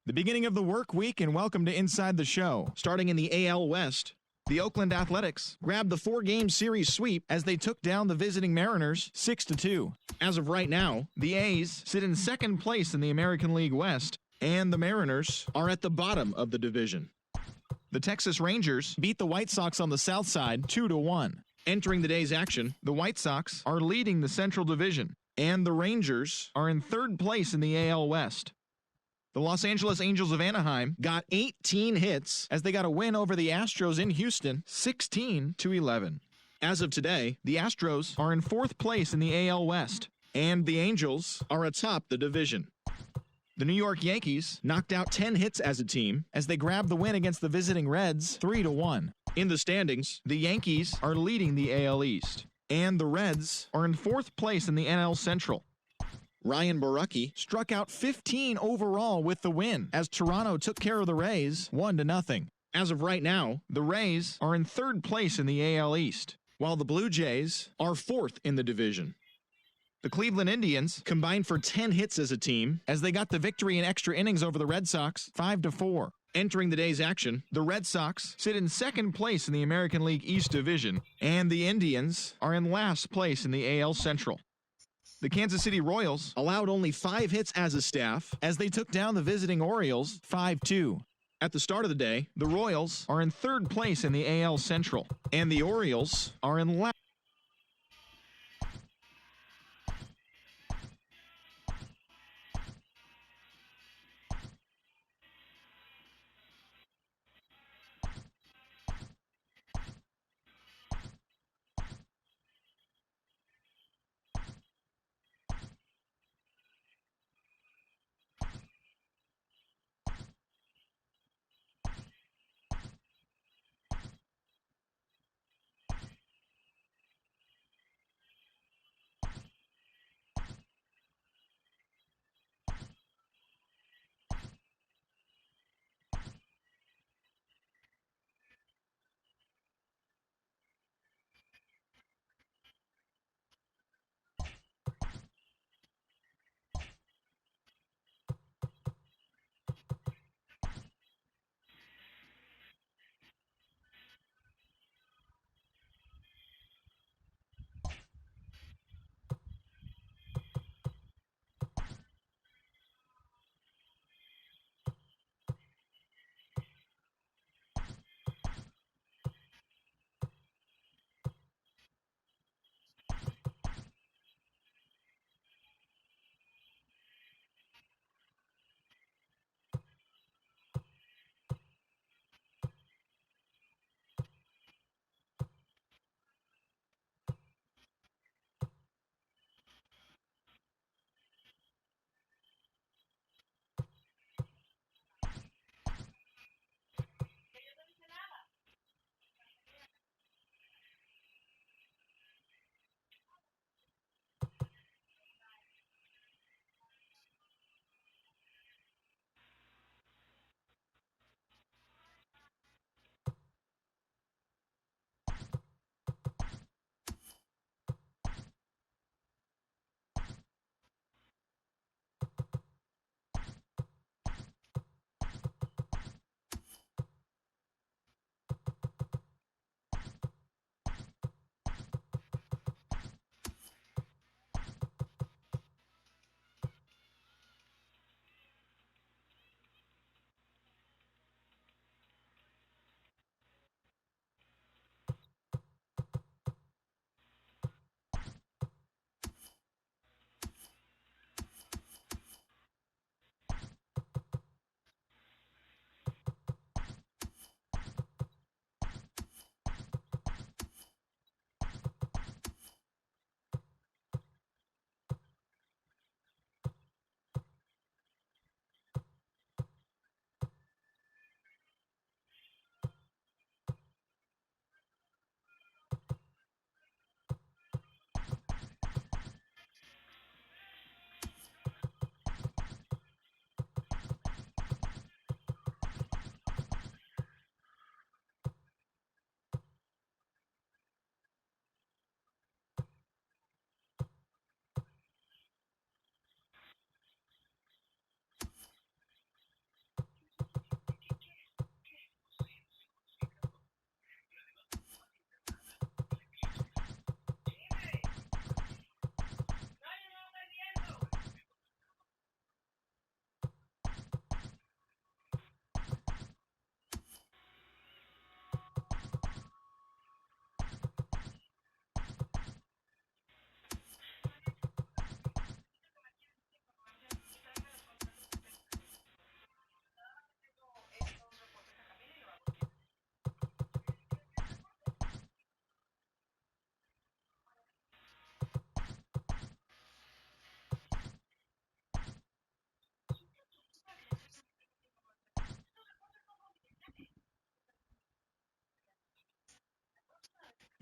The beginning of the work week, and welcome to Inside the Show. Starting in the AL West, the Oakland Athletics grabbed the 4-game series sweep as they took down the visiting Mariners 6-2. As of right now, the A's sit in second place in the American League West, and the Mariners are at the bottom of the division. The Texas Rangers beat the White Sox on the south side 2-1. Entering the day's action, the White Sox are leading the Central Division, and the Rangers are in third place in the AL West. The Los Angeles Angels of Anaheim got 18 hits as they got a win over the Astros in Houston, 16-11. As of today, the Astros are in fourth place in the AL West, and the Angels are atop the division. The New York Yankees knocked out 10 hits as a team as they grabbed the win against the visiting Reds 3-1. In the standings, the Yankees are leading the AL East, and the Reds are in fourth place in the NL Central. Ryan Borucki struck out 15 overall with the win as Toronto took care of the Rays 1-0. As of right now, the Rays are in third place in the AL East, while the Blue Jays are fourth in the division. The Cleveland Indians combined for 10 hits as a team as they got the victory in extra innings over the Red Sox 5-4. Entering the day's action, the Red Sox sit in second place in the American League East Division, and the Indians are in last place in the AL Central. The Kansas City Royals allowed only 5 hits as a staff as they took down the visiting Orioles 5-2. At the start of the day, the Royals are in third place in the AL Central, and the Orioles are in last.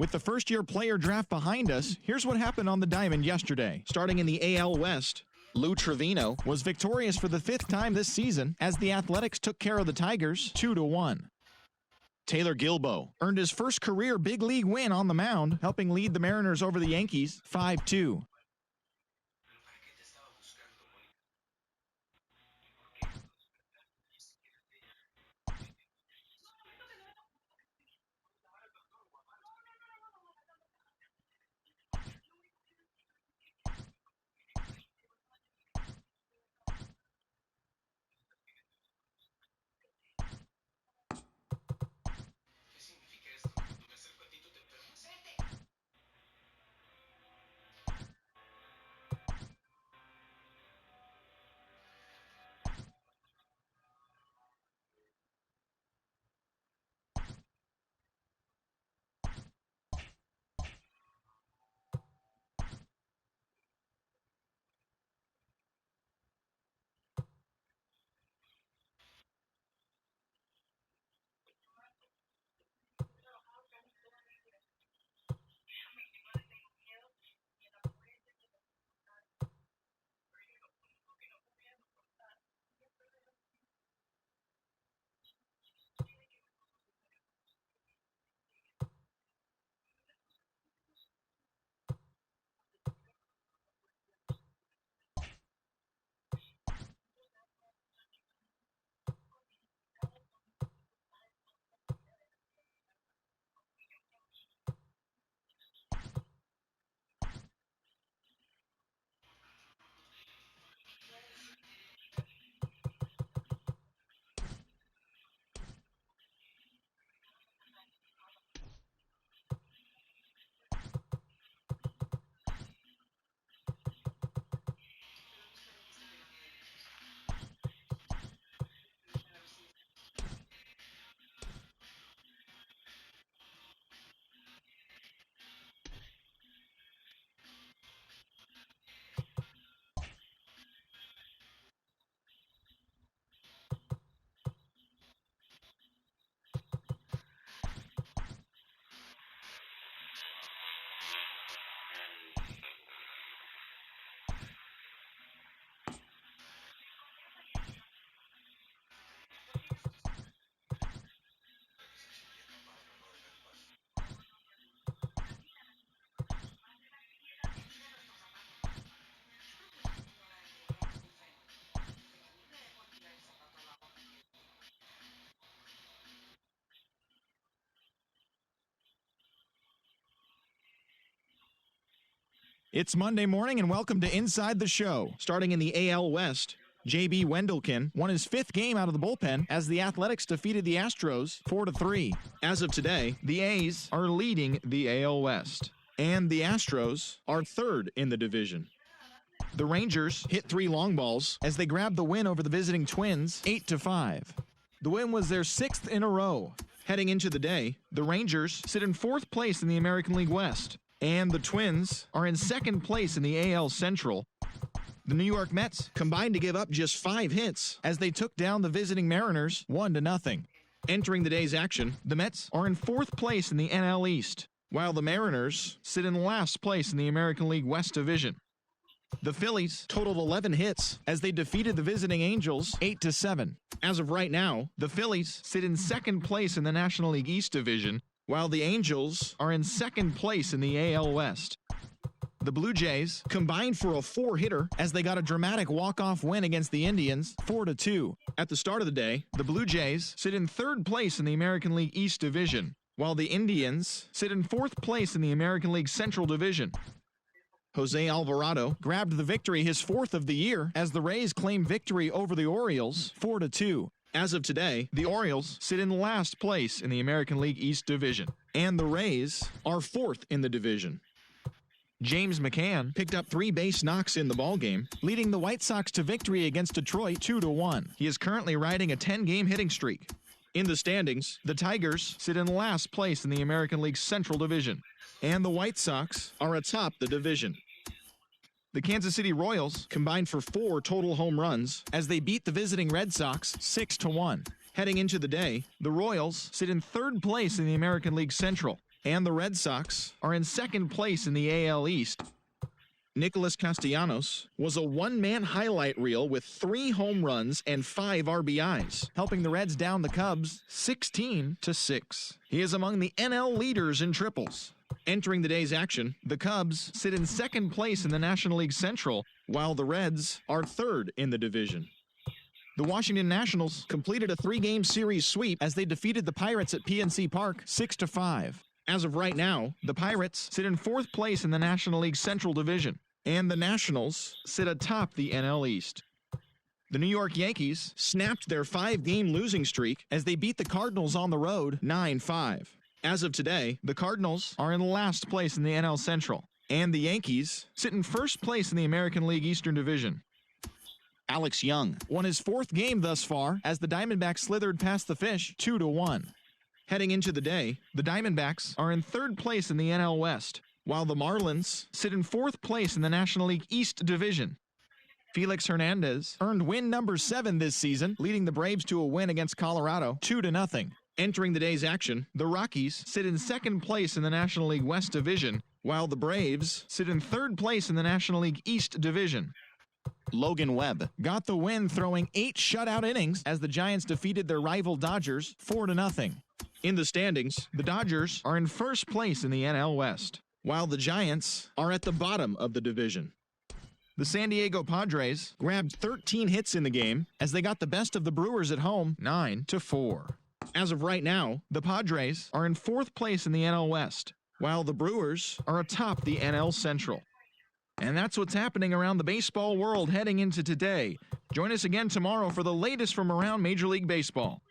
With the first-year player draft behind us, here's what happened on the diamond yesterday. Starting in the AL West, Lou Trevino was victorious for the 5th time this season as the Athletics took care of the Tigers 2-1. Taylor Gilbo earned his first career big league win on the mound, helping lead the Mariners over the Yankees 5-2. It's Monday morning and welcome to Inside the Show. Starting in the AL West, J.B. Wendelken won his 5th game out of the bullpen as the Athletics defeated the Astros 4-3. As of today, the A's are leading the AL West, and the Astros are 3rd in the division. The Rangers hit 3 long balls as they grabbed the win over the visiting Twins 8-5. The win was their 6th in a row. Heading into the day, the Rangers sit in 4th place in the American League West, and the Twins are in 2nd place in the AL Central. The New York Mets combined to give up just 5 hits as they took down the visiting Mariners 1-0. Entering the day's action, the Mets are in 4th place in the NL East, while the Mariners sit in last place in the American League West Division. The Phillies totaled 11 hits as they defeated the visiting Angels 8-7. As of right now, the Phillies sit in 2nd place in the National League East Division, while the Angels are in 2nd place in the AL West. The Blue Jays combined for a 4-hitter as they got a dramatic walk-off win against the Indians 4-2. At the start of the day, the Blue Jays sit in 3rd place in the American League East Division, while the Indians sit in 4th place in the American League Central Division. Jose Alvarado grabbed the victory, his 4th of the year, as the Rays claim victory over the Orioles 4-2. As of today, the Orioles sit in last place in the American League East Division, and the Rays are 4th in the division. James McCann picked up 3 base knocks in the ballgame, leading the White Sox to victory against Detroit 2-1. He is currently riding a 10-game hitting streak. In the standings, the Tigers sit in last place in the American League Central Division, and the White Sox are atop the division. The Kansas City Royals combined for 4 total home runs as they beat the visiting Red Sox 6-1. Heading into the day, the Royals sit in 3rd place in the American League Central, And the Red Sox are in second place in the AL East. Nicholas Castellanos was a one-man highlight reel with 3 home runs and 5 RBIs, helping the Reds down the Cubs 16-6. He is among the NL leaders in triples. Entering the day's action, the Cubs sit in second place in the National League Central, while the Reds are third in the division. The Washington Nationals completed a 3-game series sweep as they defeated the Pirates at PNC Park 6-5. As of right now, the Pirates sit in 4th place in the National League Central Division, and the Nationals sit atop the NL East. The New York Yankees snapped their 5-game losing streak as they beat the Cardinals on the road 9-5. As of today, the Cardinals are in last place in the NL Central, and the Yankees sit in 1st place in the American League Eastern Division. Alex Young won his 4th game thus far as the Diamondbacks slithered past the Fish 2-1. Heading into the day, the Diamondbacks are in 3rd place in the NL West, while the Marlins sit in 4th place in the National League East Division. Felix Hernandez earned win number 7 this season, leading the Braves to a win against Colorado 2-0. Entering the day's action, the Rockies sit in 2nd place in the National League West Division, while the Braves sit in 3rd place in the National League East Division. Logan Webb got the win throwing 8 shutout innings as the Giants defeated their rival Dodgers 4-0. In the standings, the Dodgers are in 1st place in the NL West, while the Giants are at the bottom of the division. The San Diego Padres grabbed 13 hits in the game as they got the best of the Brewers at home 9-4. As of right now, the Padres are in 4th place in the NL West, while the Brewers are atop the NL Central. And that's what's happening around the baseball world heading into today. Join us again tomorrow for the latest from around Major League Baseball.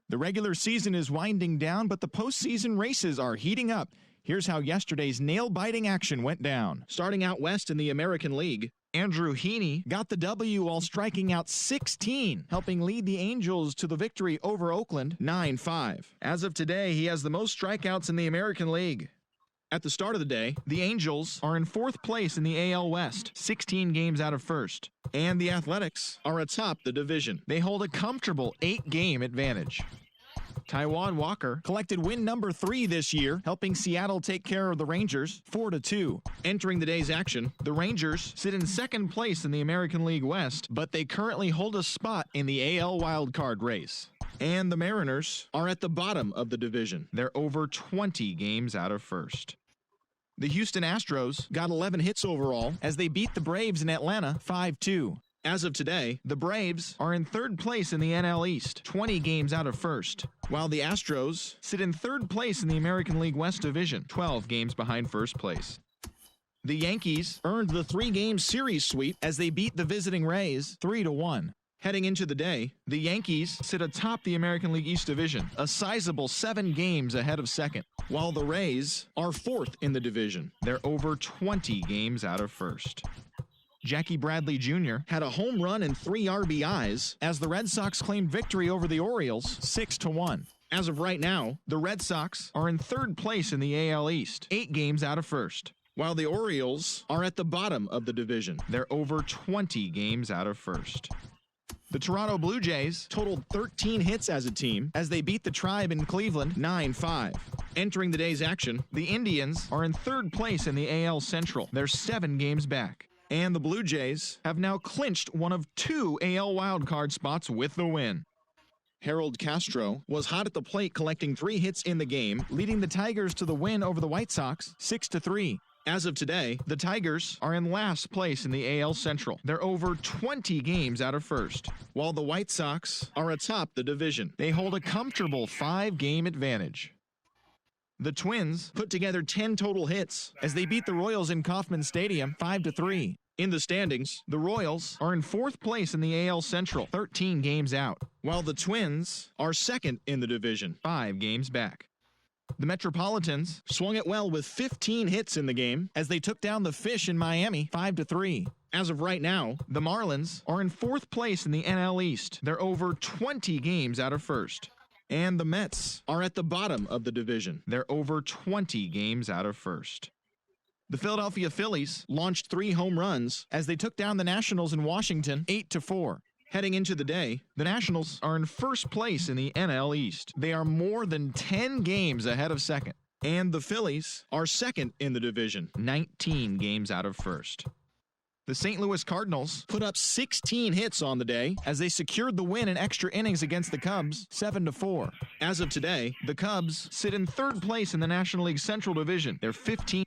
The regular season is winding down, but the postseason races are heating up. Here's how yesterday's nail-biting action went down. Starting out west in the American League, Andrew Heaney got the W while striking out 16, helping lead the Angels to the victory over Oakland 9-5. As of today, he has the most strikeouts in the American League. At the start of the day, the Angels are in 4th place in the AL West, 16 games out of first. And the Athletics are atop the division. They hold a comfortable 8-game advantage. Taijuan Walker collected win number 3 this year, helping Seattle take care of the Rangers 4-2. Entering the day's action, the Rangers sit in 2nd place in the American League West, but they currently hold a spot in the AL wildcard race. And the Mariners are at the bottom of the division. They're over 20 games out of first. The Houston Astros got 11 hits overall as they beat the Braves in Atlanta 5-2. As of today, the Braves are in 3rd place in the NL East, 20 games out of first, while the Astros sit in 3rd place in the American League West Division, 12 games behind first place. The Yankees earned the 3-game series sweep as they beat the visiting Rays 3-1. Heading into the day, the Yankees sit atop the American League East Division, a sizable 7 games ahead of second, while the Rays are 4th in the division. They're over 20 games out of first. Jackie Bradley Jr. had a home run and 3 RBIs as the Red Sox claimed victory over the Orioles 6-1. As of right now, the Red Sox are in 3rd place in the AL East, 8 games out of first, while the Orioles are at the bottom of the division. They're over 20 games out of first. The Toronto Blue Jays totaled 13 hits as a team as they beat the Tribe in Cleveland 9-5. Entering the day's action, the Indians are in 3rd place in the AL Central. They're 7 games back. And the Blue Jays have now clinched one of 2 AL wildcard spots with the win. Harold Castro was hot at the plate, collecting 3 hits in the game, leading the Tigers to the win over the White Sox 6-3. As of today, the Tigers are in last place in the AL Central. They're over 20 games out of first, while the White Sox are atop the division. They hold a comfortable 5-game advantage. The Twins put together 10 total hits as they beat the Royals in Kauffman Stadium 5-3. In the standings, the Royals are in 4th place in the AL Central, 13 games out, while the Twins are 2nd in the division, 5 games back. The Metropolitans swung it well with 15 hits in the game as they took down the Fish in Miami 5-3. As of right now, the Marlins are in 4th place in the NL East. They're over 20 games out of first. And the Mets are at the bottom of the division. They're over 20 games out of first. The Philadelphia Phillies launched 3 home runs as they took down the Nationals in Washington 8-4. Heading into the day, the Nationals are in 1st place in the NL East. They are more than 10 games ahead of second. And the Phillies are 2nd in the division, 19 games out of first. The St. Louis Cardinals put up 16 hits on the day as they secured the win in extra innings against the Cubs 7-4. As of today, the Cubs sit in 3rd place in the National League Central Division. They're 15